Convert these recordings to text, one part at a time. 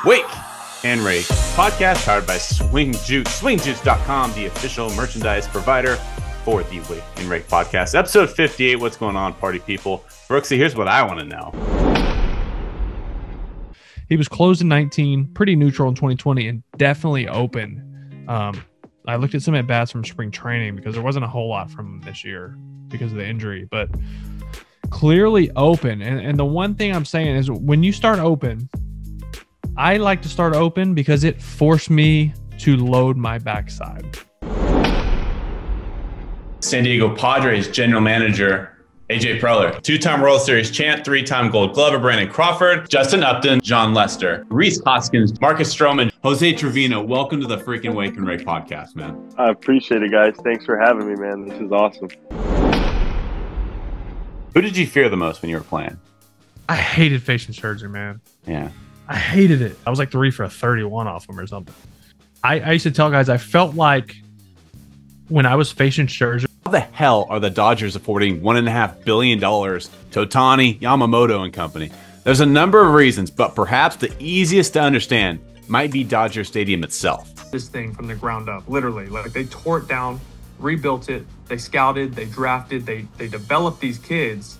WAKE and RAKE podcast powered by Swing Juice. SwingJuice.com, the official merchandise provider for the WAKE and RAKE podcast. Episode 58. What's going on, party people? Brooksy, here's what I want to know. He was closed in 19, pretty neutral in 2020, and definitely open. I looked at some at-bats from spring training because there wasn't a whole lot from him this year because of the injury, but clearly open. And the one thing I'm saying is when you start open, I like to start open because it forced me to load my backside. San Diego Padres general manager AJ Preller, two-time World Series champ, three-time Gold Glover Brandon Crawford, Justin Upton, John Lester, Reese Hoskins, Marcus Stroman, Jose Trevino. Welcome to the freaking WAKE and RAKE podcast, man. I appreciate it, guys. Thanks for having me, man. This is awesome. Who did you fear the most when you were playing? I hated facing Scherzer, man. Yeah. I hated it. I was like 3 for 31 off him or something. I used to tell guys I felt like when I was facing Scherzer. How the hell are the Dodgers affording $1.5 billion to Ohtani, Yamamoto, and company? There's a number of reasons, but perhaps the easiest to understand might be Dodger Stadium itself. This thing from the ground up, literally. Like, they tore it down, rebuilt it, they scouted, they drafted, they developed these kids,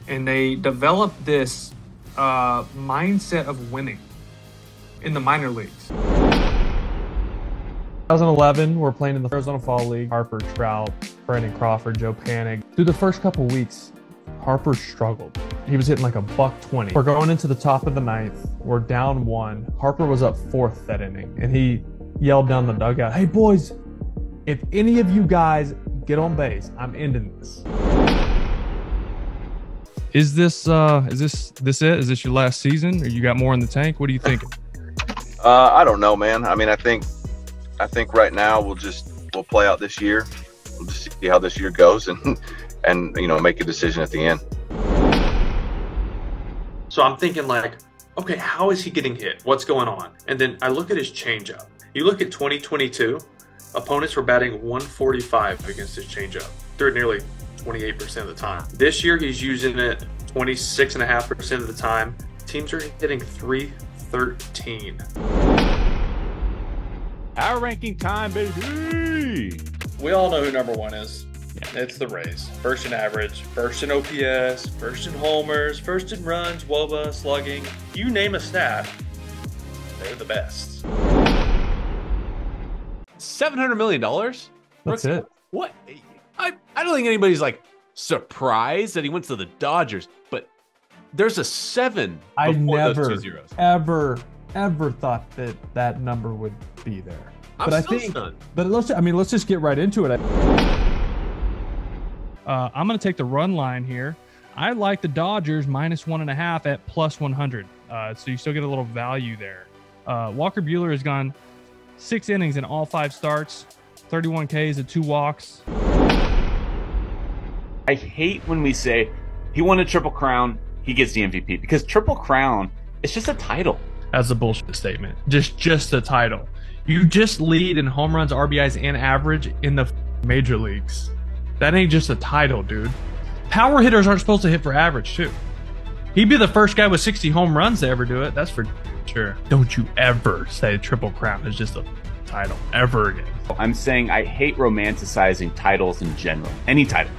and they developed this mindset of winning in the minor leagues. 2011, we're playing in the Arizona Fall League. Harper, Trout, Brandon Crawford, Joe Panik. Through the first couple weeks, Harper struggled. He was hitting like a $120. We're going into the top of the ninth. We're down 1. Harper was up 4th that inning, and he yelled down the dugout, "Hey boys, if any of you guys get on base, I'm ending this." Is this it? Is this your last season, or you got more in the tank? What are you thinking? I don't know, man. I mean, I think right now we'll play out this year. We'll just see how this year goes and make a decision at the end. So I'm thinking like, okay, how is he getting hit? What's going on? And then I look at his changeup. You look at 2022, opponents were batting 145 against his changeup. Threw it nearly 28% of the time. This year he's using it 26.5% of the time. Teams are hitting 313. Power ranking time, baby. We all know who number 1 is. Yeah. It's the Rays. First in average, first in OPS, first in homers, first in runs, WOBA, slugging. You name a stat, they're the best. $700 million? That's it. What? I don't think anybody's like surprised that he went to the Dodgers, but there's a 7 I before never, those 2 zeros. ever thought that number would be there. But I think, stunned. But let's just get right into it. I'm going to take the run line here. I like the Dodgers -1.5 at +100. So you still get a little value there. Walker Buehler has gone 6 innings in all 5 starts, 31 Ks and 2 walks. I hate when we say he won a Triple Crown, he gets the MVP, because Triple Crown is just a title. That's a bullshit statement. Just a title. You just lead in home runs, RBIs, and average in the major leagues. That ain't just a title, dude. Power hitters aren't supposed to hit for average, too. He'd be the first guy with 60 home runs to ever do it. That's for sure. Don't you ever say Triple Crown is just a title ever again. I'm saying I hate romanticizing titles in general. Any title.